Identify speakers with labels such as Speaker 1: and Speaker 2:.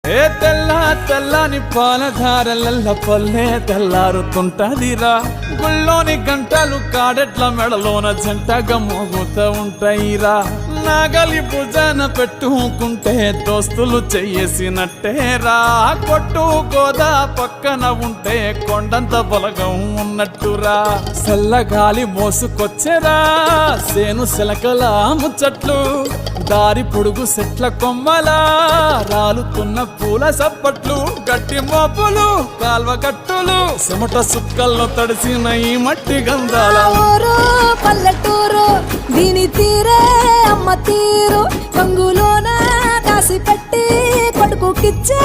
Speaker 1: ఏ తెల్ల తెల్లని పాలధారలల్ల పల్లె తెల్లారుతుంటదిరా గుళ్ళోని గంటలు కాడెట్ల మెడలోన జంటగా మోగుతూ ఉంటాయిరా నాగలి భుజాన పెట్టుకుంటే దోస్తులు చెయ్యేసినట్టేరా కొట్టు గోదా పక్కన ఉంటే కొండంత బలగం ఉన్నట్టురా చల్లగాలి మోసుకొచ్చెరా సేను శిలకల ముచ్చట్లు దారి పొడుగు సెట్ల కొమ్మలా రాలుతున్న పూల సప్పట్లు గట్టి మోపులు కాల్వ కట్టులు చెమట సుక్కల్లో తడిసిన ఈ మట్టి గంధాల
Speaker 2: పల్లెటూరు దీని తీరే అమ్మ తీరు కంగులోన కాసి పెట్టి కొడుకుకిచ్చే